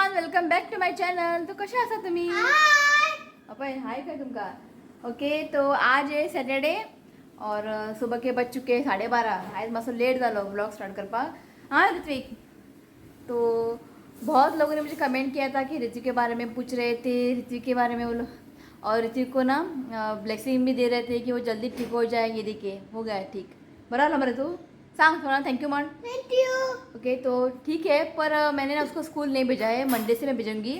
Everyone, welcome back to my channel. तो कशा आसा तुम्ही? अपन हाय काय तुमका? ओके, तो आज है सैटरडे और सुबह के बज चुके 12:30. आज मस्त लेट झालो ब्लॉग स्टार्ट करपाक. हाँ ऋत्विक, तो बहुत लोगों ने मुझे कमेंट किया था कि ऋत्विक के बारे में पूछ रहे थे, ऋत्विक के बारे में बोलो. और ऋत्विक को ना ब्लेसिंग भी दे रहे थे कि वो जल्दी ठीक हो जाए. ये देखिए हो गया ठीक. बराबर मरे तू सांग थोड़ा थैंक यू मन. Thank you. ओके, तो ठीक है, पर मैंने ना उसको स्कूल नहीं भेजा है. मंडे से मैं भेजूंगी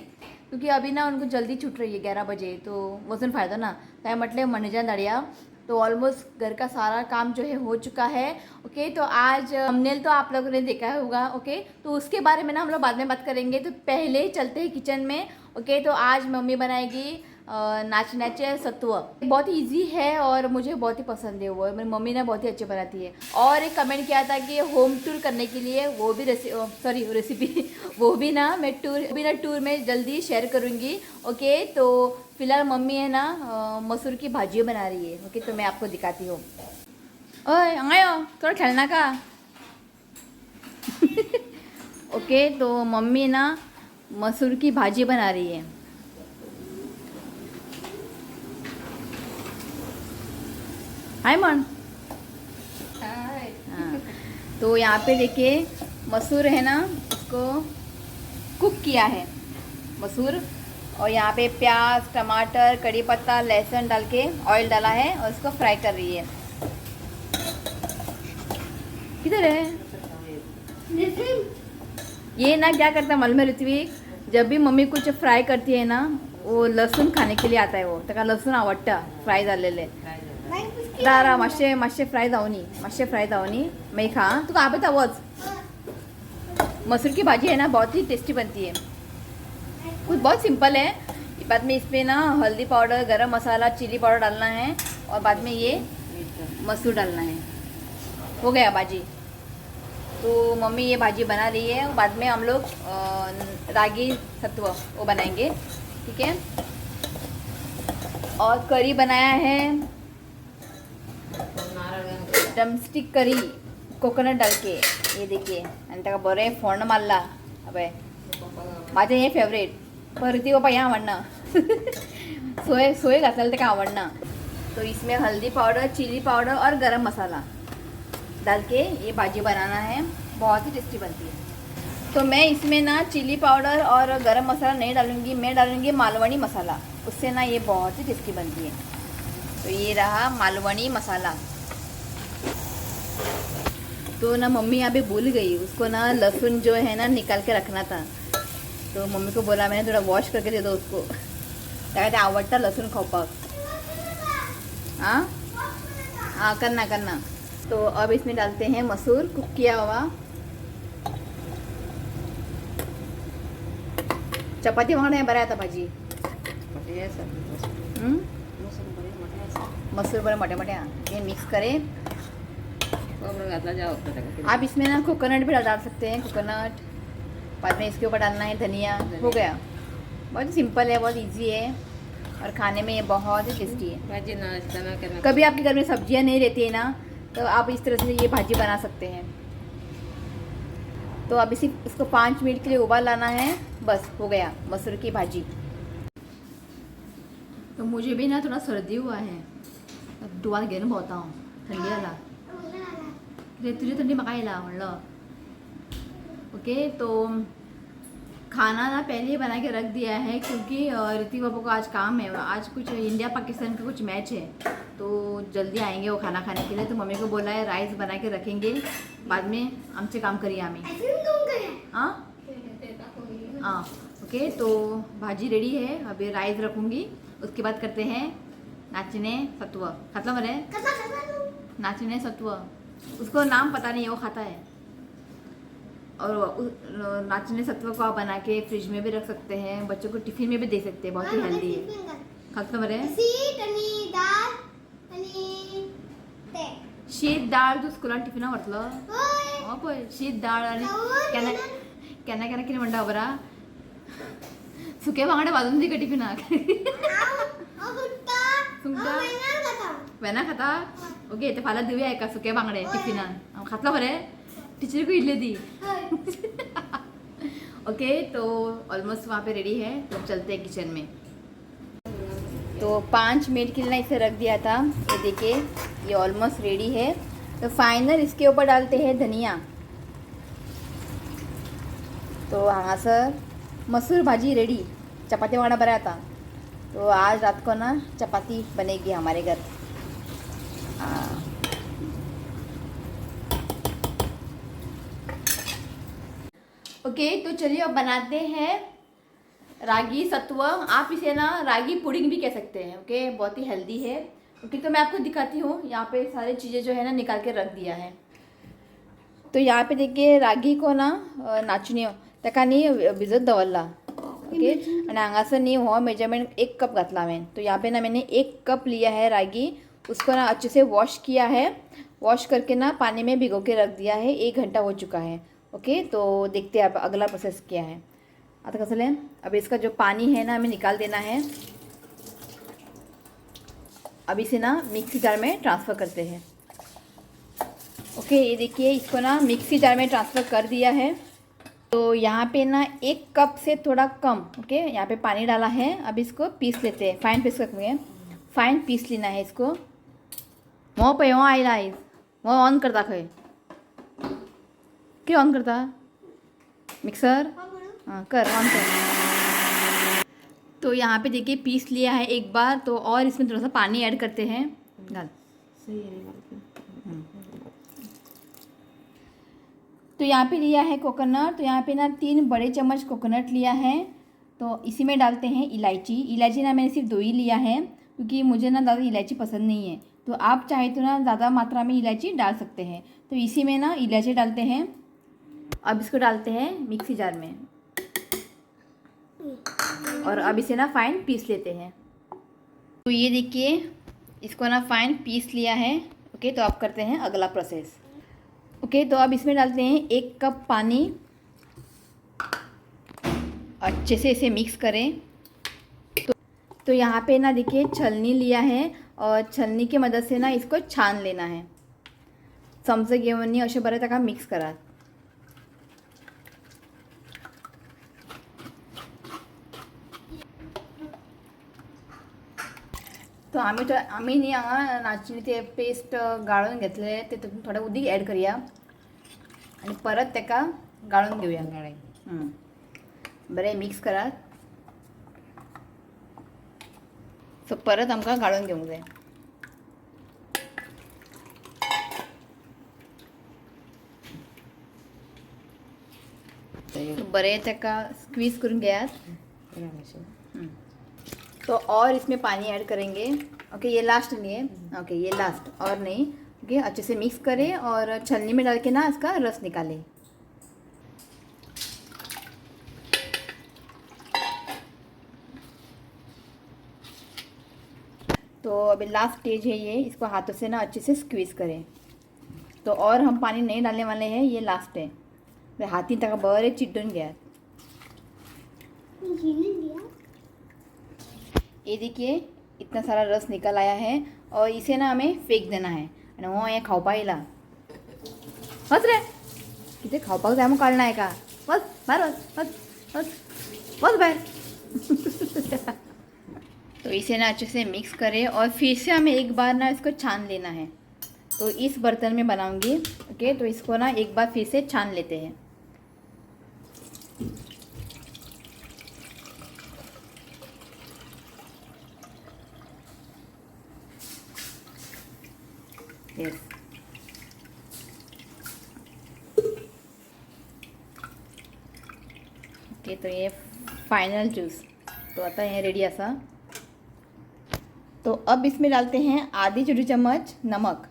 क्योंकि अभी ना उनको जल्दी छूट रही है 11 बजे. तो वजन फायदा ना काय म्हटले मंडेच्या दाड़िया. तो ऑलमोस्ट घर का सारा काम जो है हो चुका है. ओके, तो आज थंबनेल तो आप लोगों ने देखा होगा. ओके, तो उसके बारे में ना हम लोग बाद में बात करेंगे. तो पहले चलते हैं किचन में. ओके, तो आज मम्मी बनाएगी नाचण्याचे सत्व. बहुत ही ईजी है और मुझे बहुत ही पसंद है. वो मेरी मम्मी ना बहुत ही अच्छे बनाती है. और एक कमेंट किया था कि होम टूर करने के लिए वो भी रेसिपी वो भी ना मैं टूर में जल्दी शेयर करूँगी. ओके, तो फिलहाल मम्मी है ना मसूर की भाजी बना रही है. ओके, तो मैं आपको दिखाती हूँ. ओए आयो थोड़ा खेलना का. ओके, तो मम्मी ना मसूर की भाजी बना रही है. हाय मन. हाँ, तो यहाँ पे देखिए मसूर है ना, उसको कुक किया है मसूर. और यहाँ पे प्याज, टमाटर, कड़ी पत्ता, लहसुन डाल के ऑयल डाला है और इसको फ्राई कर रही है. किधर है ये ना? क्या करता है मालूम है ऋत्विक? जब भी मम्मी कुछ फ्राय करती है ना, वो लसूण खाने के लिए आता है. वो त्याला लसूण आवडतं फ्राय झालेले. दारा माशे फ्राय जाऊनी मैं खा तू कहाँ पे था वॉज. मसूर की भाजी है ना बहुत ही टेस्टी बनती है. कुछ बहुत सिंपल है. बाद में इसमें ना हल्दी पाउडर, गरम मसाला, चिली पाउडर डालना है और बाद में ये मसूर डालना है. हो गया भाजी. तो मम्मी ये भाजी बना रही है. बाद में हम लोग रागी सत्व वो बनाएंगे. ठीक है, और करी बनाया है ड्रमस्टिक करी कोकोनट डाल के. ये देखिए आणि त्याला बरे फोडणं मारला. अबे माझे हे फेवरेट. पर ती बाबा यहाँ आवडणं सोय घातलेलं ते का आवडणं. तो इसमें हल्दी पाउडर, चिली पाउडर और गरम मसाला डाल के ये भाजी बनाना है. बहुत ही टेस्टी बनती है. तो मैं इसमें ना चिली पाउडर और गरम मसाला नहीं डालूँगी. मैं डालूँगी मालवणी मसाला. उससे ना ये बहुत ही टेस्टी बनती है. तो ये रहा मालवणी मसाला. तो ना मम्मी यहाँ पे भूल गई. उसको ना लहसुन जो है ना निकाल के रखना था. तो मम्मी को बोला मैंने थोड़ा वॉश करके दे दो उसको. क्या आवडता लहसुन खोपक. हाँ हाँ करना. तो अब इसमें डालते हैं मसूर कुक किया हुआ. चपाती वगैरह बरं आता भाजी. मसूर बड़े मोटे मोटे ये मिक्स करें. आप इसमें ना कोकोनट भी डाल सकते हैं. कोकोनट बाद में इसके ऊपर डालना है धनिया. हो गया. बहुत ही सिंपल है, बहुत इजी है और खाने में ये बहुत ही टेस्टी है. कभी आपके घर में सब्जियां नहीं रहती है ना, तो आप इस तरह से ये भाजी बना सकते हैं. तो अब इसको 5 मिनट के लिए उबाल लाना है. बस हो गया मसूर की भाजी. तो मुझे भी ना थोड़ा सर्दी हुआ है. दुआ घेऊन बहुत हूँ थंडी आला तुझी थंडी मका येला म्हणलं. ओके, तो खाना ना पहले ही बना के रख दिया है क्योंकि ऋतिक बाबू को आज काम है. आज कुछ इंडिया पाकिस्तान का कुछ मैच है, तो जल्दी आएंगे वो खाना खाने के लिए. तो मम्मी को बोला है राइस बना के रखेंगे, बाद में आमचे काम करिए आम्ही. हाँ हाँ. ओके, तो भाजी रेडी है. अभी राइस रखूँगी. उसके बाद करते हैं नाचने सत्व. खातला मरे नाचने सत्व. उसको नाम पता नहीं है, वो खाता है. और नाचने सत्व को आप बना के फ्रिज में भी रख सकते हैं. बच्चों को टिफिन में भी दे सकते हैं. बहुत ही हेल्दी है. खातला मरे शीत डाळ तू स्कूलात टिफिन म्हटलं. हो पळय शीत डाळ आणि केन्ना कितें म्हणटा बरा सुके बांगडे भाजून दी का टिफिनाक. सुंगटा वेना खाता. ओके, ते फाल्यां दिवया एका सुके बांगडे टिफिनान. खातलो बरें टीचर को इल्ले दी. ओके, तो ऑलमोस्ट वहाँ पे रेडी है, तो चलते हैं किचन में। तो 5 मिनट के लिए ना इसे रख दिया था, ये देखिए ये ऑलमोस्ट रेडी है। तो फाइनल इसके ऊपर डालते हैं धनिया। तो हाँ सर, मसूर भाजी रेडी, चपाती वगैरह बनाया था। तो आज रात को ना चपाती बनेगी हमारे घर। ओके, तो चलिए अब बनाते हैं रागी सत्व। आप इसे ना रागी पुडिंग भी कह सकते हैं। ओके, बहुत ही हेल्दी है। ओके, तो मैं आपको दिखाती हूँ। यहाँ पे सारी चीज़ें जो है ना निकाल के रख दिया है। तो यहाँ पे देखिए रागी को ना नाचणी ताका न्ही भिजत दवरला। ओके, आणि हांगासर न्ही हो मेजरमेंट 1 कप घातला हांवें। तो यहाँ पे ना मैंने 1 कप लिया है रागी, उसको ना अच्छे से वॉश किया है। वॉश करके ना पानी में भिगो के रख दिया है, 1 घंटा हो चुका है। ओके, तो देखते हैं आप अगला प्रोसेस क्या है। आता कसं है, अब इसका जो पानी है ना हमें निकाल देना है। अब इसे ना मिक्सी जार में ट्रांसफ़र करते हैं। ओके, ये देखिए इसको ना मिक्सी जार में ट्रांसफ़र कर दिया है। तो यहाँ पे ना 1 कप से थोड़ा कम, ओके, यहाँ पे पानी डाला है। अब इसको पीस लेते हैं, फाइन पीस रखेंगे, फाइन पीस लेना है इसको। वो पे वो आईला आई वो ऑन करता खंय, क्यों ऑन करता मिक्सर? हाँ कर, ऑन कर। तो यहाँ पे देखिए पीस लिया है एक बार। तो और इसमें थोड़ा सा पानी ऐड करते हैं। डाल तो यहाँ पे लिया है कोकोनट। तो यहाँ पे ना 3 बड़े चम्मच कोकोनट लिया है। तो इसी में डालते हैं इलायची। इलायची ना मैंने सिर्फ 2 ही लिया है, क्योंकि मुझे ना ज़्यादा इलायची पसंद नहीं है। तो आप चाहे तो ना ज़्यादा मात्रा में इलायची डाल सकते हैं। तो इसी में ना इलायची डालते हैं। अब इसको डालते हैं मिक्सी जार में और अब इसे ना फाइन पीस लेते हैं। तो ये देखिए इसको ना फाइन पीस लिया है। ओके, तो अब करते हैं अगला प्रोसेस। ओके, तो अब इसमें डालते हैं 1 कप पानी। अच्छे से इसे मिक्स करें। तो यहाँ पे ना देखिए छलनी लिया है और छलनी की मदद से ना इसको छान लेना है। चमचे घेऊन असे बरे ताका मिक्स करा। तो आम्ही न्ही हांगा नाचणी पेस्ट गाळून घेतले, ते तातूंत थोडें उदीक ॲड करूया आणि परत ताका गाळून घेऊया। बरें मिक्स करात। सो परत आमकां गाळून घेवंक जाय। बरें ताका स्क्वीज करून घेयात। तो और इसमें पानी ऐड करेंगे। ओके, ये लास्ट नहीं है। ओके, ये लास्ट और नहीं। ओके, अच्छे से मिक्स करें और छलनी में डाल के ना इसका रस निकालें। तो अभी लास्ट स्टेज है ये, इसको हाथों से ना अच्छे से स्क्वीज़ करें। तो और हम पानी नहीं डालने वाले हैं, ये लास्ट है। वे हाथी तक बरे चिड्डून गया। ये देखिए इतना सारा रस निकल आया है और इसे ना हमें फेंक देना है। आणि हो हे खावपा येयला बस रे, कितें खावपाक जाय म्हूण काडना हेका। बस भायर बस बस बस बस भायर। तो इसे ना अच्छे से मिक्स करें और फिर से हमें एक बार ना इसको छान लेना है। तो इस बर्तन में बनाऊंगी। ओके, तो इसको ना एक बार फिर से छान लेते हैं। यस, ओके, तो ये फाइनल जूस। तो आता है रेडी ऐसा। तो अब इसमें डालते हैं आधी छोटी चम्मच नमक।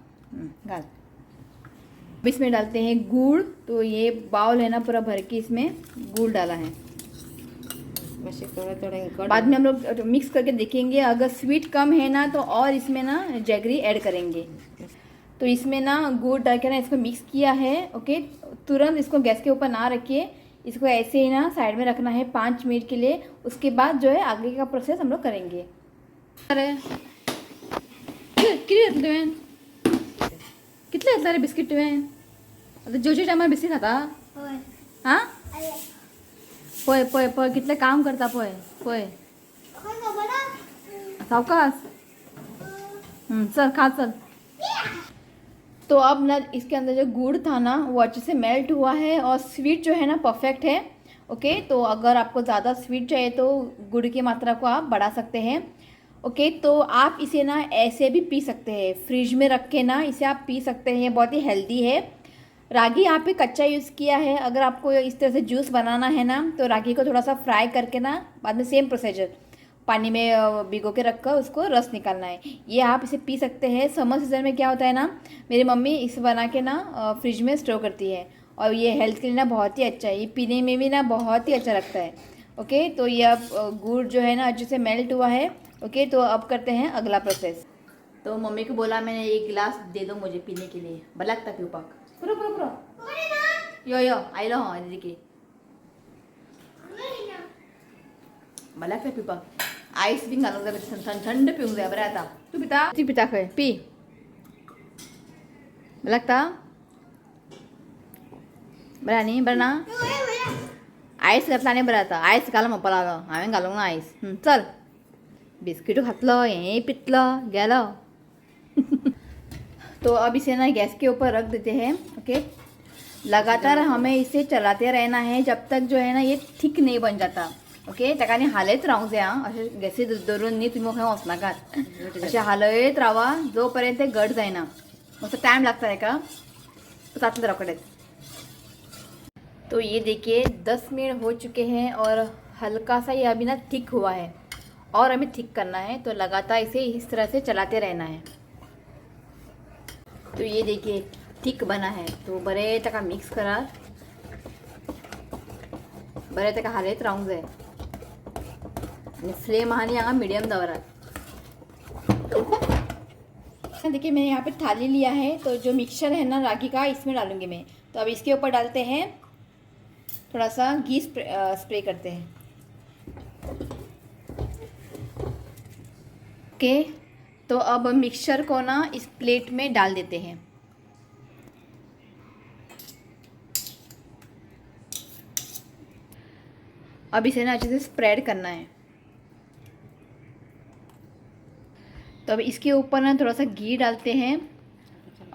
डाल। अब इसमें डालते हैं गुड़। तो ये बाउल है ना पूरा भर के इसमें गुड़ डाला है। बाद में हम लोग मिक्स करके देखेंगे, अगर स्वीट कम है ना तो और इसमें ना जैगरी ऐड करेंगे। तो इसमें ना गुड़ डाल के ना इसको मिक्स किया है। ओके, तुरंत इसको गैस के ऊपर ना रखिए, इसको ऐसे ही ना साइड में रखना है 5 मिनट के लिए। उसके बाद जो है आगे का प्रोसेस हम लोग करेंगे। अरे किती घेतले तुवें? कितले घेतला रे बिस्कीट तुवें? आता जेवचे टायमार बिस्कीट खाता? हां, पळय पळय पळय कितले काम करता पळय पळय सावकाश। चल खा चल। तो अब ना इसके अंदर जो गुड़ था ना वो अच्छे से मेल्ट हुआ है और स्वीट जो है ना परफेक्ट है। ओके, तो अगर आपको ज़्यादा स्वीट चाहिए तो गुड़ की मात्रा को आप बढ़ा सकते हैं। ओके, तो आप इसे ना ऐसे भी पी सकते हैं, फ्रिज में रख के ना इसे आप पी सकते हैं, ये बहुत ही हेल्दी है। रागी यहाँ पे कच्चा यूज़ किया है। अगर आपको इस तरह से जूस बनाना है ना तो रागी को थोड़ा सा फ्राई करके ना बाद में सेम प्रोसीजर पानी में भिगो के रख कर उसको रस निकालना है। ये आप इसे पी सकते हैं। समर सीजन में क्या होता है ना, मेरी मम्मी इसे बना के ना फ्रिज में स्टोर करती है और ये हेल्थ के लिए ना बहुत ही अच्छा है। ये पीने में भी ना बहुत ही अच्छा लगता है। ओके, तो ये अब गुड़ जो है ना अच्छे से मेल्ट हुआ है। ओके, तो अब करते हैं अगला प्रोसेस। तो मम्मी को बोला मैंने, एक गिलास दे दो मुझे पीने के लिए, भला लगता पिऊ पाक पुरो पुरो पुरो यो यो आयलो हाँ दीदी मला लागतं पिऊ पाक। आईस बी घालून जाय, थंड पिऊंक जाय बरें आता। तू पिता खंय पी, बरें लागता बरें न्ही, बरें ना। आईस घातला आनी बरें जाता। आईस घाल म्हणपा लागलो, हांवें घालूंक ना आईस। चल बिस्किटू खातलो, हें पितलो, गेलो। तो अब इसे ना गैस के ऊपर रख देते हैं। ओके, लगातार हमें इसे चलाते रहना है जब तक जो है ना ये थिक नहीं बन जाता। ओके, ताका न्ही हालयत रावंक जाय हां, अशें गॅसीर धरून न्ही तुमी खंय वचनाकात, अशें हालयत रावा जो पर्यंत तें घट जायना। मातसो टायम लागता ताका, जातलें रोखडेंच। तो ये देखिए 10 मिनट हो चुके हैं और हल्का सा ये अभी ना थिक हुआ है और हमें थिक करना है, तो लगातार इसे इस तरह से चलाते रहना है। तो ये देखिए थिक बना है, तो बरें ताका मिक्स करा, बरें ताका हालयत रावंक जाय आणि फ्लेम आहा न्ही हांगा मिडियम दवरात। देखिए मैंने यहाँ पे थाली लिया है, तो जो मिक्सचर है ना रागी का इसमें डालूंगी मैं। तो अब इसके ऊपर डालते हैं थोड़ा सा घी स्प्रे करते हैं। ओके, तो अब मिक्सचर को ना इस प्लेट में डाल देते हैं। अब इसे ना अच्छे से स्प्रेड करना है। तो अब इसके ऊपर ना थोड़ा सा घी डालते हैं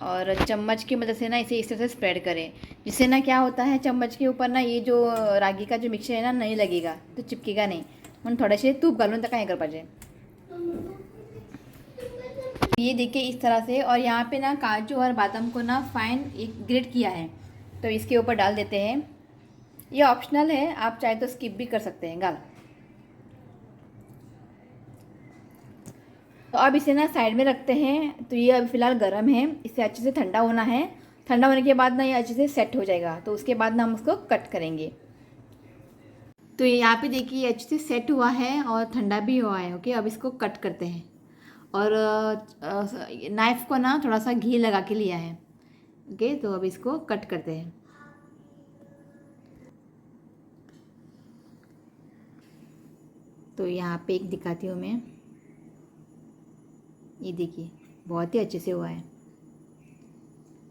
और चम्मच की मदद से ना इसे इस तरह से स्प्रेड करें, जिससे ना क्या होता है चम्मच के ऊपर ना ये जो रागी का जो मिक्सचर है ना नहीं लगेगा, तो चिपकेगा नहीं। म्हणून थोडेसे तूप घालून ताका हें करपाचें। ये देखिए इस तरह से, और यहाँ पे ना काजू और बादाम को ना फाइन एक ग्रेट किया है, तो इसके ऊपर डाल देते हैं। ये ऑप्शनल है, आप चाहे तो स्किप भी कर सकते हैं गाल। तो अब इसे ना साइड में रखते हैं। तो ये अभी फ़िलहाल गर्म है, इसे अच्छे से ठंडा होना है। ठंडा होने के बाद ना ये अच्छे से सेट हो जाएगा, तो उसके बाद ना हम उसको कट करेंगे। तो ये यहाँ पे देखिए ये अच्छे से सेट हुआ है और ठंडा भी हुआ है। ओके, अब इसको कट करते हैं और नाइफ़ को ना थोड़ा सा घी लगा के लिया है। ओके, तो अब इसको कट करते हैं। तो यहाँ पे एक दिखाती हूँ मैं, ये देखिए बहुत ही अच्छे से हुआ है।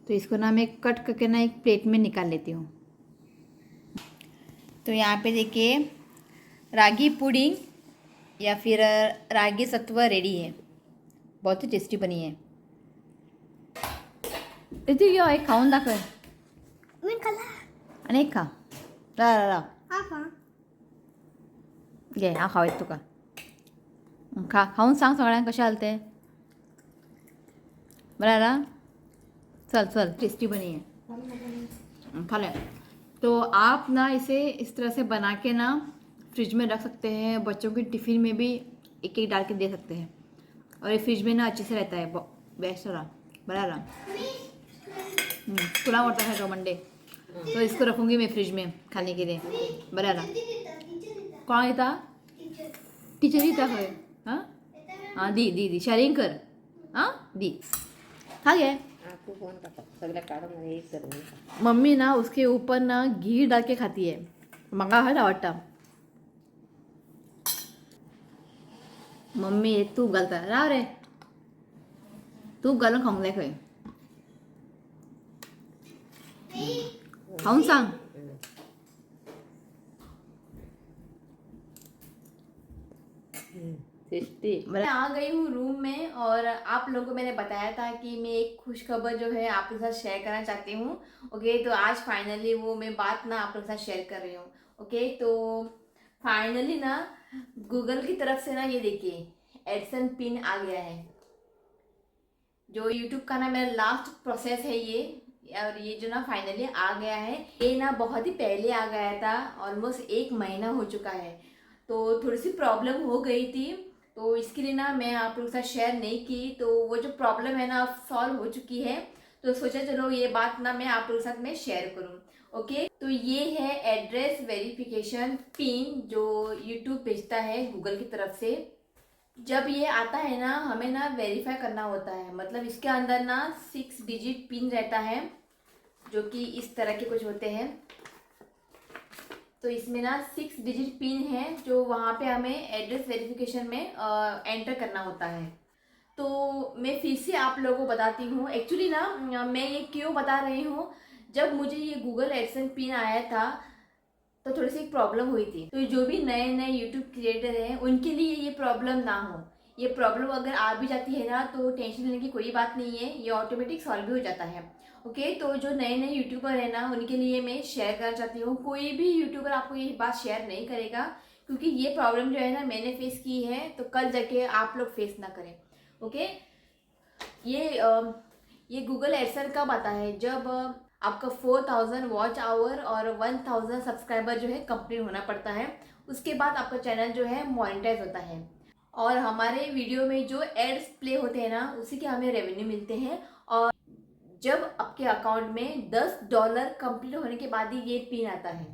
तो इसको ना मैं कट करके ना एक प्लेट में निकाल लेती हूँ। तो यहाँ पे देखिए रागी पुडिंग या फिर रागी सत्व रेडी है, बहुत ही टेस्टी बनी है। इथे यो एक खाऊन दाखव, आणि एक खा, रा घे हांव खावयत तुका, खा, खाऊन सांग सगळ्यांक कशें जालें तें, बरं? चल चल, टेस्टी बनी है, खा ले। तो आप ना इसे इस तरह से बना के ना फ्रिज में रख सकते हैं, बच्चों के टिफ़िन में भी एक एक डाल के दे सकते हैं, और ये फ्रिज में ना अच्छे से रहता है, बेस्ट रहा, बड़ा रहा। खुला होता है तो मंडे, तो इसको रखूँगी मैं फ्रिज में खाने के लिए, बड़ा रहा। कौन येता? टीचर येता खंय? हां हां, दी शेअरिंग कर, हां दी, खा गे। मम्मी ना उसके ऊपर ना घी डाल के खाती है, म्हाका हाच आवडटा। मम्मी तूप घालता, राव रे, तूप घालून खावंक जाय खंय, खाऊन सांग। 60। मैं आ गई हूँ रूम में और आप लोगों को मैंने बताया था कि मैं एक खुशखबर जो है आपके साथ शेयर करना चाहती हूँ। ओके, तो आज फाइनली वो मैं बात ना आप लोगों के साथ शेयर कर रही हूँ। ओके, तो फाइनली ना गूगल की तरफ से ना ये देखिए एडसन पिन आ गया है। जो यूट्यूब का ना मेरा लास्ट प्रोसेस है ये, और ये जो ना फाइनली आ गया है। ये ना बहुत ही पहले आ गया था, ऑलमोस्ट 1 महीना हो चुका है। तो थोड़ी सी प्रॉब्लम हो गई थी, तो इसके लिए ना मैं आप लोगों के साथ शेयर नहीं की। तो वो जो प्रॉब्लम है ना अब सॉल्व हो चुकी है, तो सोचा चलो ये बात ना मैं आप लोगों के साथ में शेयर करूँ। ओके, तो ये है एड्रेस वेरिफिकेशन पिन जो यूट्यूब भेजता है गूगल की तरफ से। जब ये आता है ना हमें ना वेरीफाई करना होता है, मतलब इसके अंदर ना 6 डिजिट पिन रहता है जो कि इस तरह के कुछ होते हैं। तो इसमें ना 6 डिजिट पिन है जो वहाँ पे हमें एड्रेस वेरिफिकेशन में एंटर करना होता है। तो मैं फिर से आप लोगों को बताती हूँ एक्चुअली ना, मैं ये क्यों बता रही हूँ। जब मुझे ये गूगल एडसेंस पिन आया था तो थोड़ी सी एक प्रॉब्लम हुई थी। तो जो भी नए नए यूट्यूब क्रिएटर हैं उनके लिए ये प्रॉब्लम ना हो। ये प्रॉब्लम अगर आ भी जाती है ना तो टेंशन लेने की कोई बात नहीं है, ये ऑटोमेटिक सॉल्व भी हो जाता है। ओके, तो जो नए नए यूट्यूबर है ना उनके लिए मैं शेयर करना चाहती हूँ। कोई भी यूट्यूबर आपको ये बात शेयर नहीं करेगा, क्योंकि ये प्रॉब्लम जो है ना मैंने फेस की है, तो कल जाके आप लोग फेस ना करें। ओके, ये गूगल एडसेंस कब आता है, जब आपका 4000 वॉच आवर और 1000 सब्सक्राइबर जो है कंप्लीट होना पड़ता है। उसके बाद आपका चैनल जो है मोनेटाइज होता है, और हमारे वीडियो में जो एड्स प्ले होते हैं ना उसी के हमें रेवेन्यू मिलते हैं। और जब आपके अकाउंट में $10 कंप्लीट होने के बाद ही ये पिन आता है।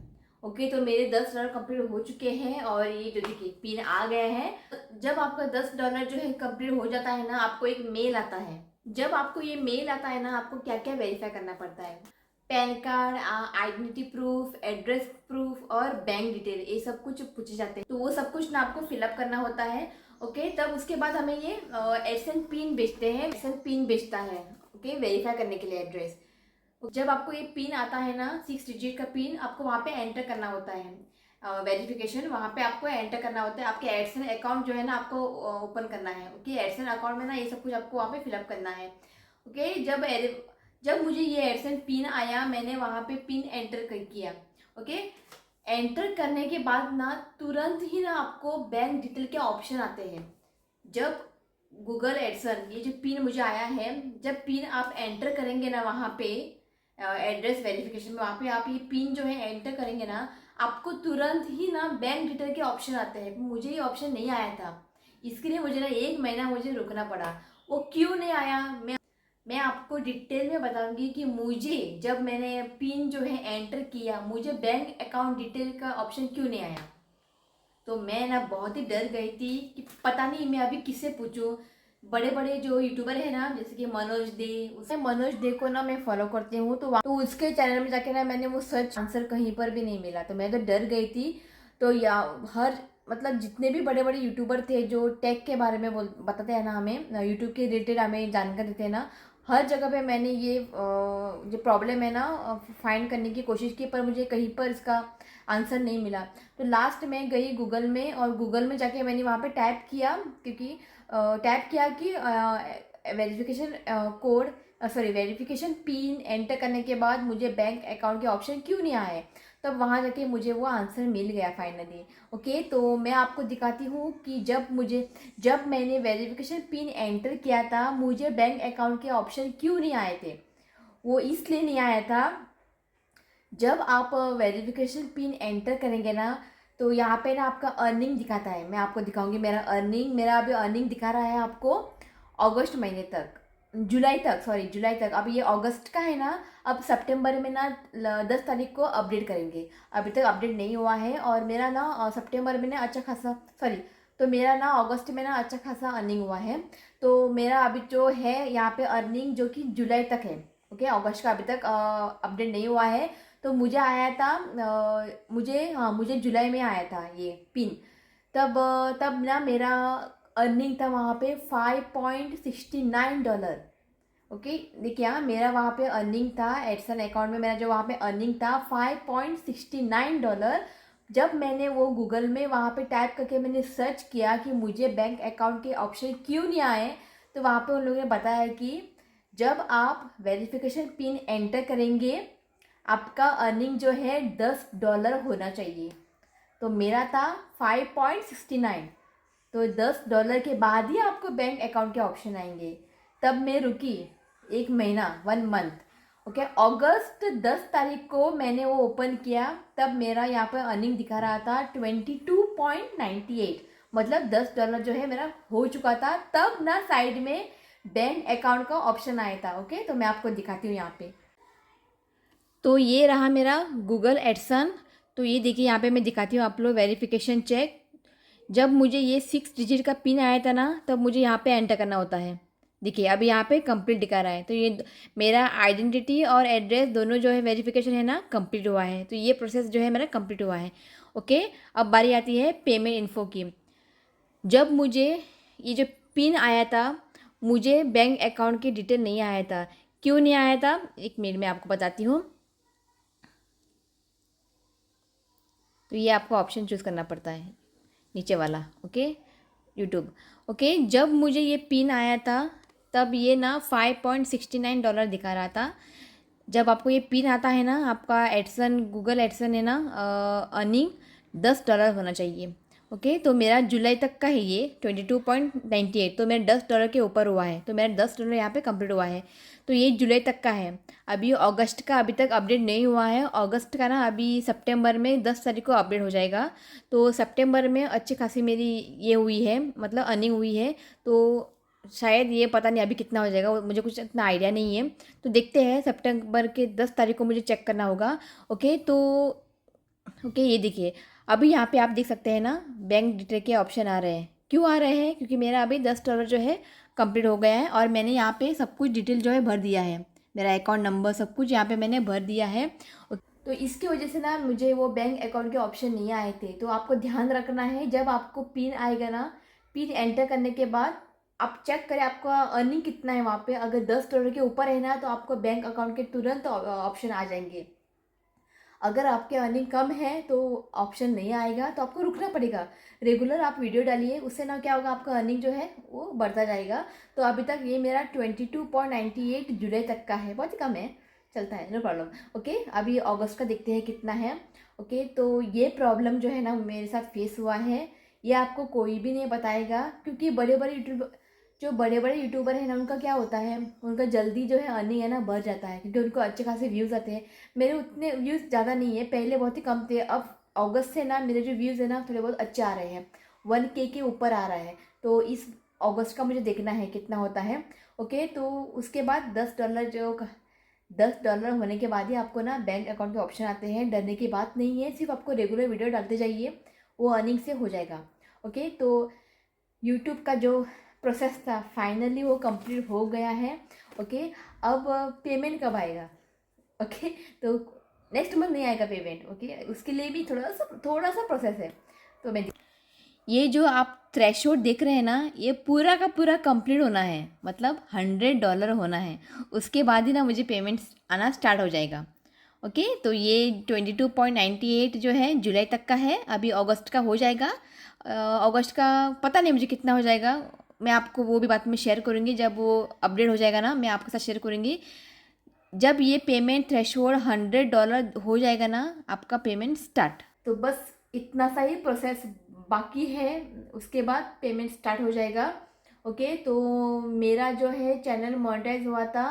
ओके, तो मेरे $10 कंप्लीट हो चुके हैं और ये जो देखिए पिन आ गया है। जब आपका $10 जो है कंप्लीट हो जाता है ना, आपको एक मेल आता है। जब आपको ये मेल आता है ना, आपको क्या क्या वेरीफाई करना पड़ता है, pan card, identity proof, address proof और बैंक डिटेल, ये सब कुछ पूछे जाते हैं। तो वो सब कुछ ना आपको फिलअप करना होता है। ओके, तब उसके बाद हमें ये एडसेंस पिन भेजते हैं, एडसेंस पिन भेजता है। ओके, वेरीफाई करने के लिए एड्रेस। जब आपको ये पिन आता है ना 6 डिजिट का पिन, आपको वहाँ पे एंटर करना होता है वेरिफिकेशन, वहाँ पे आपको एंटर करना होता है। आपके एडसेंस अकाउंट जो है ना आपको ओपन करना है। ओके, एडसेंस अकाउंट में ना ये सब कुछ आपको वहाँ पे फिलअप करना है। ओके, जब मुझे ये एडसेंस पिन आया मैंने वहाँ पे पिन एंटर किया। ओके, एंटर करने के बाद ना तुरंत ही ना आपको बैंक डिटेल के ऑप्शन आते हैं। जब गूगल एडसेंस ये जो पिन मुझे आया है, जब पिन आप एंटर करेंगे ना वहाँ पे एड्रेस वेरिफिकेशन में, वहाँ पे आप ये पिन जो है एंटर करेंगे ना, आपको तुरंत ही ना बैंक डिटेल के ऑप्शन आते हैं। मुझे ये ऑप्शन नहीं आया था, इसके लिए मुझे ना 1 महीना मुझे रुकना पड़ा। वो क्यों नहीं आया मैं आपको डिटेल में बताऊंगी कि मुझे जब मैंने पिन जो है एंटर किया मुझे बैंक अकाउंट डिटेल का ऑप्शन क्यों नहीं आया। तो मैं ना बहुत ही डर गई थी कि पता नहीं मैं अभी किससे पूछूं। बड़े बड़े जो यूट्यूबर है ना जैसे कि मनोज दे, उसे मनोज दे को ना मैं फॉलो करती हूँ। तो उसके चैनल में जाके ना मैंने वो सर्च आंसर कहीं पर भी नहीं मिला, तो मैं तो डर गई थी। तो या हर मतलब जितने भी बड़े बड़े यूट्यूबर थे जो टेक के बारे में बताते हैं ना, हमें यूट्यूब के रिलेटेड हमें जानकारी देते हैं ना, हर जगह पे मैंने ये जो प्रॉब्लम है ना फाइंड करने की कोशिश की, पर मुझे कहीं पर इसका आंसर नहीं मिला। तो लास्ट में गई गूगल में, और गूगल में जाके मैंने वहाँ पे टाइप किया, क्योंकि टाइप किया कि verification code sorry verification pin enter करने के बाद मुझे बैंक अकाउंट के ऑप्शन क्यों नहीं आए। तब वहाँ जाके मुझे वो आंसर मिल गया फाइनली। ओके, तो मैं आपको दिखाती हूँ कि जब मैंने वेरिफिकेशन पिन एंटर किया था मुझे बैंक अकाउंट के ऑप्शन क्यों नहीं आए थे। वो इसलिए नहीं आया था, जब आप वेरिफिकेशन पिन एंटर करेंगे ना तो यहाँ पे ना आपका अर्निंग दिखाता है। मैं आपको दिखाऊंगी मेरा अभी अर्निंग दिखा रहा है आपको अगस्त महीने तक, जुलाई तक। अब ये अगस्त का है ना, अब सितंबर में ना 10 तारीख को अपडेट करेंगे। अभी तक अपडेट नहीं हुआ है, और मेरा ना सितंबर में ना अच्छा खासा तो मेरा ना अगस्त में ना अच्छा खासा अर्निंग हुआ है। तो मेरा अभी जो है यहाँ पे अर्निंग जो कि जुलाई तक है। ओके, अगस्त का अभी तक अपडेट नहीं हुआ है। तो मुझे आया था मुझे जुलाई में आया था ये पिन। तब ना मेरा अर्निंग था वहाँ पे $5.69। ओके, देखिए हाँ, मेरा वहाँ पे अर्निंग था एडसन अकाउंट में, मेरा जो वहाँ पे अर्निंग था $5.69, जब मैंने वो गूगल में वहाँ पे टाइप करके मैंने सर्च किया कि मुझे बैंक अकाउंट के ऑप्शन क्यों नहीं आए, तो वहाँ पे उन लोगों ने बताया कि जब आप वेरिफिकेशन पिन एंटर करेंगे आपका अर्निंग जो है $10 होना चाहिए। तो मेरा था 5.69, तो $10 के बाद ही आपको बैंक अकाउंट के ऑप्शन आएंगे। तब मैं रुकी 1 महीना, 1 मंथ। ओके, अगस्त 10 तारीख को मैंने वो ओपन किया, तब मेरा यहाँ पर अर्निंग दिखा रहा था 22.98, मतलब $10 जो है मेरा हो चुका था। तब ना साइड में बैंक अकाउंट का ऑप्शन आया था। ओके, तो मैं आपको दिखाती हूँ यहाँ पे। तो ये रहा मेरा गूगल एडसन। तो ये देखिए यहाँ पे मैं दिखाती हूँ आप लोग, वेरिफिकेशन चेक। जब मुझे ये 6 डिजिट का पिन आया था ना, तब मुझे यहाँ पे एंटर करना होता है। देखिए अभी यहाँ पे कंप्लीट दिखा रहा है। तो ये मेरा आइडेंटिटी और एड्रेस दोनों जो है वेरिफिकेशन है ना, कंप्लीट हुआ है। तो ये प्रोसेस जो है मेरा कंप्लीट हुआ है। ओके, अब बारी आती है पेमेंट इन्फो की। जब मुझे ये जो पिन आया था, मुझे बैंक अकाउंट की डिटेल नहीं आया था। क्यों नहीं आया था, 1 मिनट में आपको बताती हूँ। तो ये आपको ऑप्शन चूज़ करना पड़ता है, नीचे वाला। Okay, YouTube. ओके, जब मुझे ये पिन आया था तब ये ना $5.69 दिखा रहा था। जब आपको ये पिन आता है ना, आपका एडसन, गूगल एडसन है ना, अर्निंग $10 होना चाहिए। ओके, तो मेरा जुलाई तक का है ये 22.98, तो मेरा $10 के ऊपर हुआ है। तो मेरा $10 यहाँ पे कंप्लीट हुआ है। तो ये जुलाई तक का है। अभी अगस्त का अभी तक अपडेट नहीं हुआ है। अगस्त का ना अभी सितंबर में 10 तारीख को अपडेट हो जाएगा। तो सितंबर में अच्छी खासी मेरी ये हुई है, मतलब अर्निंग हुई है। तो शायद ये पता नहीं अभी कितना हो जाएगा, मुझे कुछ इतना आइडिया नहीं है। तो देखते हैं, सितंबर के 10 तारीख को मुझे चेक करना होगा। ओके, तो ओके ये देखिए अभी यहाँ पे आप देख सकते हैं ना, बैंक डिटेल के ऑप्शन आ रहे हैं। क्यों आ रहे हैं, क्योंकि मेरा अभी $10 जो है कंप्लीट हो गया है और मैंने यहाँ पे सब कुछ डिटेल जो है भर दिया है। मेरा अकाउंट नंबर सब कुछ यहाँ पे मैंने भर दिया है। तो इसकी वजह से ना मुझे वो बैंक अकाउंट के ऑप्शन नहीं आए थे। तो आपको ध्यान रखना है, जब आपको पिन आएगा ना, पिन एंटर करने के बाद आप चेक करें आपका अर्निंग कितना है वहाँ पे। अगर $10 के ऊपर है ना, तो आपको बैंक अकाउंट के तुरंत ऑप्शन आ जाएंगे। अगर आपके अर्निंग कम है तो ऑप्शन नहीं आएगा, तो आपको रुकना पड़ेगा। रेगुलर आप वीडियो डालिए, उससे ना क्या होगा, आपका अर्निंग जो है वो बढ़ता जाएगा। तो अभी तक ये मेरा 22.98 जुलाई तक का है, बहुत ही कम है, चलता है, नो प्रॉब्लम। ओके, अभी अगस्त का देखते हैं कितना है। ओके, तो ये प्रॉब्लम जो है ना मेरे साथ फेस हुआ है, ये आपको कोई भी नहीं बताएगा। क्योंकि बड़े बड़े यूट्यूबर हैं ना, उनका क्या होता है, उनका जल्दी जो है अर्निंग है ना बढ़ जाता है, क्योंकि उनको अच्छे खासे व्यूज़ आते हैं। मेरे उतने व्यूज़ ज़्यादा नहीं है, पहले बहुत ही कम थे। अब अगस्त से ना मेरे जो व्यूज़ है ना थोड़े बहुत अच्छे आ रहे हैं, 1K के ऊपर आ रहा है। तो इस अगस्त का मुझे देखना है कितना होता है। ओके, तो उसके बाद $10 होने के बाद ही आपको ना बैंक अकाउंट के ऑप्शन आते हैं। डरने की बात नहीं है, सिर्फ आपको रेगुलर वीडियो डालते जाइए, वो अर्निंग से हो जाएगा। ओके, तो यूट्यूब का जो प्रोसेस था फाइनली वो कंप्लीट हो गया है। ओके, अब पेमेंट कब आएगा? ओके, तो नेक्स्ट मंथ नहीं आएगा पेमेंट। ओके, उसके लिए भी थोड़ा सा प्रोसेस है। तो मैं ये जो आप थ्रेशोल्ड देख रहे हैं ना, ये पूरा का पूरा कंप्लीट होना है, मतलब $100 होना है। उसके बाद ही ना मुझे पेमेंट आना स्टार्ट हो जाएगा। ओके, तो ये 22.98 जो है जुलाई तक का है। अभी अगस्त का हो जाएगा। अगस्त का पता नहीं मुझे कितना हो जाएगा, मैं आपको वो भी बात में शेयर करूँगी। जब वो अपडेट हो जाएगा ना, मैं आपके साथ शेयर करूँगी। जब ये पेमेंट थ्रेशोल्ड $100 हो जाएगा ना, आपका पेमेंट स्टार्ट। तो बस इतना सा ही प्रोसेस बाकी है, उसके बाद पेमेंट स्टार्ट हो जाएगा। ओके, तो मेरा जो है चैनल मोनेटाइज हुआ था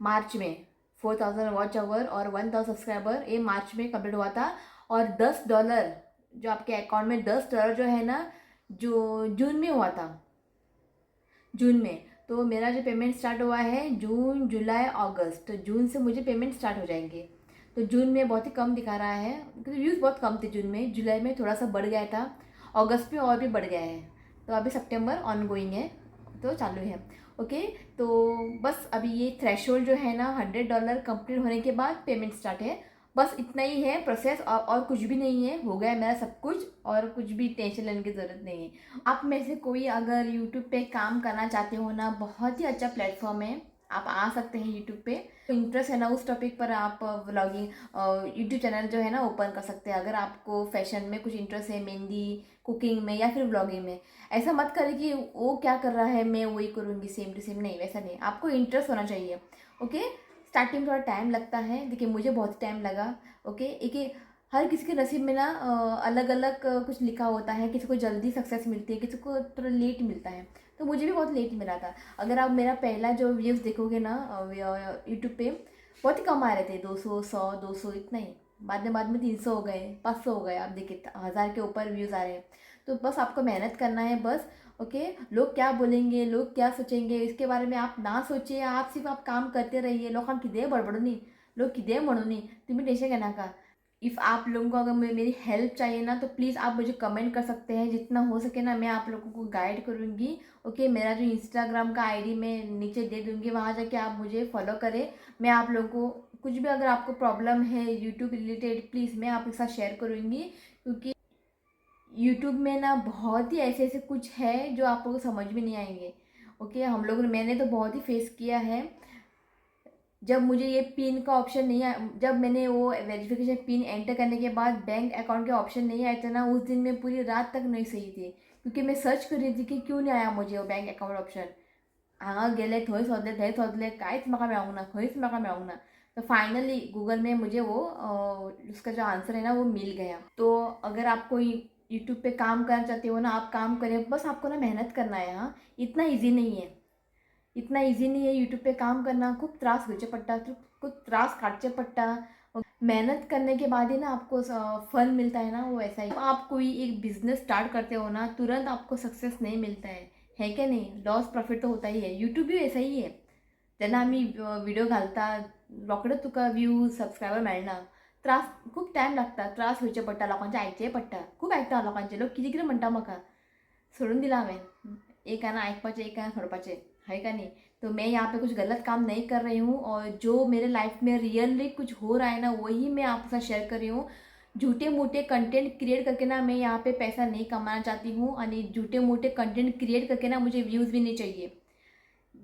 मार्च में, 4000 वॉच आवर और 1000 सब्सक्राइबर, ये मार्च में कंप्लीट हुआ था। और $10 जो आपके अकाउंट में $10 जो है ना, जो जून में हुआ था, जून में। तो मेरा जो पेमेंट स्टार्ट हुआ है जून, जुलाई, अगस्त, तो जून से मुझे पेमेंट स्टार्ट हो जाएंगे। तो जून में बहुत ही कम दिखा रहा है, क्योंकि व्यूज़ बहुत कम थे जून में। जुलाई में थोड़ा सा बढ़ गया था, अगस्त में और भी बढ़ गया है। तो अभी सितंबर ऑन गोइंग है, तो चालू है। ओके, तो बस अभी ये थ्रेशोल्ड जो है ना $100 कंप्लीट होने के बाद पेमेंट स्टार्ट है। बस इतना ही है प्रोसेस, और कुछ भी नहीं है, हो गया मेरा सब कुछ, और कुछ भी टेंशन लेने की ज़रूरत नहीं है। आप में से कोई अगर यूट्यूब पे काम करना चाहते हो ना, बहुत ही अच्छा प्लेटफॉर्म है, आप आ सकते हैं यूट्यूब पे। इंटरेस्ट है ना उस टॉपिक पर आप व्लॉगिंग यूट्यूब चैनल जो है ना ओपन कर सकते हैं। अगर आपको फैशन में कुछ इंटरेस्ट है, मेहंदी, कुकिंग में या फिर व्लॉगिंग में, ऐसा मत करें कि वो क्या कर रहा है मैं वही करूँगी सेम टू सेम। नहीं, वैसा नहीं, आपको इंटरेस्ट होना चाहिए। ओके, स्टार्टिंग में थोड़ा टाइम लगता है, देखिए मुझे बहुत टाइम लगा। ओके, एक हर किसी के नसीब में ना अलग अलग कुछ लिखा होता है। किसी को जल्दी सक्सेस मिलती है, किसी को थोड़ा लेट मिलता है, तो मुझे भी बहुत लेट मिला था। अगर आप मेरा पहला जो व्यूज़ देखोगे ना यूट्यूब पे, बहुत ही कम आ रहे थे, 200, 100, 200 इतना ही। बाद में 300 हो गए, 500 हो गए, आप देखिए 1000 के ऊपर व्यूज़ आ रहे हैं। तो बस आपको मेहनत करना है बस। ओके, लोग क्या बोलेंगे, लोग क्या सोचेंगे, इसके बारे में आप ना सोचिए, आप सिर्फ आप काम करते रहिए। लोग किदें बडबडूनी, लोग किदें म्हणूनी, तुम्ही टेंशन घेऊ नका। इफ़ आप लोगों को अगर मेरी हेल्प चाहिए ना, तो प्लीज़ आप मुझे कमेंट कर सकते हैं। जितना हो सके ना मैं आप लोगों को गाइड करूँगी। ओके, मेरा जो इंस्टाग्राम का आईडी मैं नीचे दे दूँगी, वहाँ जाके आप मुझे फॉलो करें। मैं आप लोगों को कुछ भी अगर आपको प्रॉब्लम है यूट्यूब रिलेटेड, प्लीज़ मैं आपके साथ शेयर करूँगी। क्योंकि यूट्यूब में ना बहुत ही ऐसे ऐसे कुछ है जो आप लोगों को समझ में नहीं आएंगे। ओके, हम लोगों ने, मैंने तो बहुत ही फेस किया है। जब मुझे ये पिन का ऑप्शन नहीं आया, जब मैंने वो वेरिफिकेशन पिन एंटर करने के बाद बैंक अकाउंट के ऑप्शन नहीं आए थे ना, उस दिन मैं पूरी रात तक नहीं सही थी। क्योंकि मैं सर्च कर रही थी कि क्यों नहीं आया मुझे वो बैंक अकाउंट ऑप्शन। हांगा गेले, थंय सोदले, थंय सोदले, कांयच म्हाका मेळोंक ना, खंयच म्हाका मेळोंक ना। तो फाइनली गूगल में मुझे वो उसका जो आंसर है ना वो मिल गया। तो अगर आपको यूट्यूब पे काम करना चाहते हो ना, आप काम करें, बस आपको ना मेहनत करना है। हाँ, इतना ईजी नहीं है, इतना इजी नहीं है यूट्यूब पे काम करना। खूप त्रास घेवचे पडटा, खूप त्रास काटचे पडटा। मेहनत करने के बाद ही ना आपको फल मिलता है ना, वो ऐसा ही। आप कोई एक बिजनेस स्टार्ट करते हो ना, तुरंत आपको सक्सेस नहीं मिलता है क्या नहीं? लॉस प्रॉफिट तो होता ही है। यूट्यूब भी ऐसा ही है। जेन्ना आम्ही व्हिडिओ घालता, रोखडेच तुका व्ह्यूज, सबस्क्रायबर मेळना। त्रास, खूप टायम लागता, त्रास घेवचे पडटा, लोकांचे आयकचेय पडटा। खूप आयकता लोकांचे, लोक कितें कितें म्हणटा म्हाका, सोडून दिला हांवें। एक आना ऐकपाचे, एक आना सोडपाचे, है का नहीं? तो मैं यहाँ पे कुछ गलत काम नहीं कर रही हूँ, और जो मेरे लाइफ में रियली कुछ हो रहा है ना, वही मैं आपके साथ शेयर कर रही हूँ। झूठे मूठे कंटेंट क्रिएट करके ना मैं यहाँ पे पैसा नहीं कमाना चाहती हूँ, आणि झूठे मूठे कंटेंट क्रिएट करके ना मुझे व्ह्यूज भी नहीं चाहिए।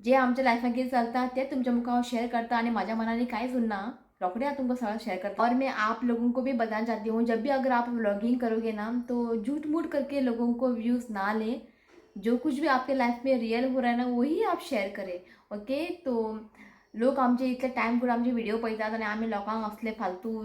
जे आमच्या लाईफान कितें चलता ते तुमच्या मुखार शेयर करता, आणि माझ्या मनाने कांयच उरना। रोखड़े तुमको सारा शेयर करता। और मैं आप लोगों को भी बताना चाहती हूँ, जब भी अगर आप व्लॉगिंग करोगे ना, तो झूठ मूठ करके लोगों को व्यूज़ ना लें। जो कुछ भी आपके लाइफ में रियल हो रहा है ना, वही आप शेअर करें। ओके, तो लोक आमचे इतले टायम करून आमचे व्हिडिओ पळयतात, आणि आम्ही लोकांक असले फालतू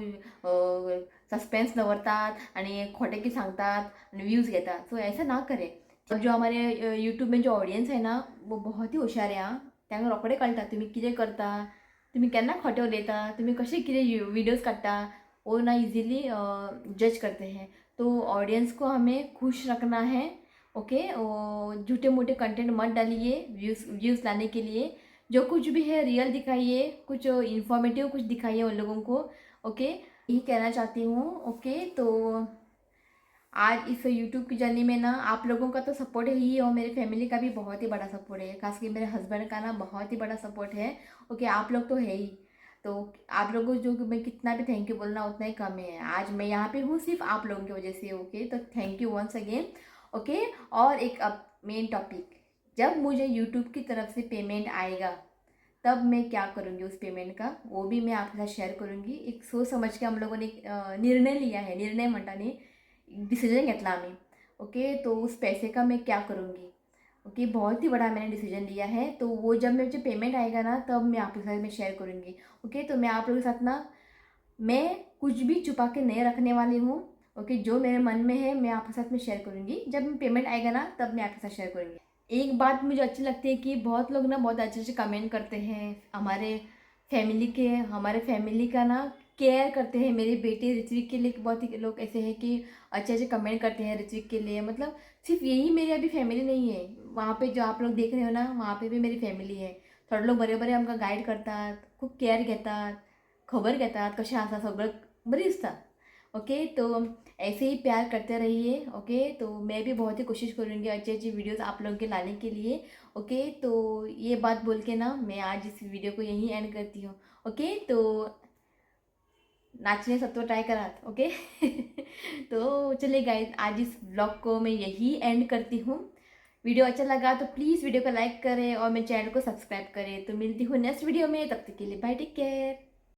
सस्पेंस दवरतात आणि खोटे की सांगतात आणि व्यूज़ घेतात। सो ऐसा ना करें। जो हमारे यूट्यूब में जो ऑडियंस है ना, वो बहुत ही होशियार है। हाँ, त्यांना रोखडे कळटा तुम्ही कितें करता, तुम्ही केन्ना खोटे उलयता, तुम्ही कशे कितें वीडियोज काढता, वो ना इजीली जज करते हैं। तो ऑडियंस को हमें खुश रखना है। ओके, झूठे मूठे कंटेंट मत डालिए व्यूज़ लाने के लिए। जो कुछ भी है रियल दिखाइए, कुछ इन्फॉर्मेटिव कुछ दिखाइए उन लोगों को। ओके, यही कहना चाहती हूँ। ओके, तो आज इस यूट्यूब की जर्नी में ना आप लोगों का तो सपोर्ट है ही, और मेरे फैमिली का भी बहुत ही बड़ा सपोर्ट है, खास करके मेरे हस्बैंड का ना बहुत ही बड़ा सपोर्ट है। ओके, आप लोग तो है ही। तो आप लोगों को जो मैं कितना भी थैंक यू बोलना उतना ही कम है। आज मैं यहाँ पे हूँ सिर्फ आप लोगों की वजह से। ओके, तो thank you once again. Okay, और एक अब मेन टॉपिक, जब मुझे यूट्यूब की तरफ से पेमेंट आएगा तब मैं क्या करूँगी उस पेमेंट का, वो भी मैं आपके साथ शेयर करूँगी। एक सोच समझ के हम लोगों ने एक निर्णय लिया है, निर्णय म्हणता नहीं, डिसीजन घेतला आम्ही। ओके, तो उस पैसे का मैं क्या करूँगी। ओके, बहुत ही बड़ा मैंने डिसीजन लिया है। तो वो जब मुझे पेमेंट आएगा ना, तब मैं आपके साथ में शेयर करूँगी। ओके, तो मैं आप लोगों के साथ ना, मैं कुछ भी छुपा के नहीं रखने वाली हूँ। ओके, जो मेरे मन में है मैं आपके साथ में शेयर करूँगी। जब पेमेंट आएगा ना, तब मैं आपके साथ शेयर करूँगी। एक बात मुझे अच्छी लगती है कि बहुत लोग ना बहुत अच्छे अच्छे कमेंट करते हैं हमारे फैमिली का ना केयर करते हैं। मेरे बेटे ऋत्विक के लिए बहुत ही लोग ऐसे हैं कि अच्छे अच्छे कमेंट करते हैं ऋत्विक के लिए। मतलब सिर्फ यही मेरी अभी फॅमिली नहीं है, वहाँ पे जो आप लोग देख रहे हो ना, वहाँ पे भी मेरी फॅमिली है। थोडे लोक बरे बरे आमकां गाईड करतात, खूप केअर घेतात, खबर घेतात कशें आसा, सगळं बरी दिसता। ओके, तो ऐसे ही प्यार करते रहिए। ओके, तो मैं भी बहुत ही कोशिश करूँगी अच्छी अच्छी वीडियोस आप लोगों के लाने के लिए। ओके, तो ये बात बोल के ना मैं आज इस वीडियो को यहीं एंड करती हूँ। ओके, तो नाचने सब तो ट्राई करा। ओके तो चलिए गाइस, आज इस ब्लॉग को मैं यही एंड करती हूँ। वीडियो अच्छा लगा तो प्लीज़ वीडियो को लाइक करें और मेरे चैनल को सब्सक्राइब करें। तो मिलती हूँ नेक्स्ट वीडियो में, तब तक के लिए बाय, टेक केयर।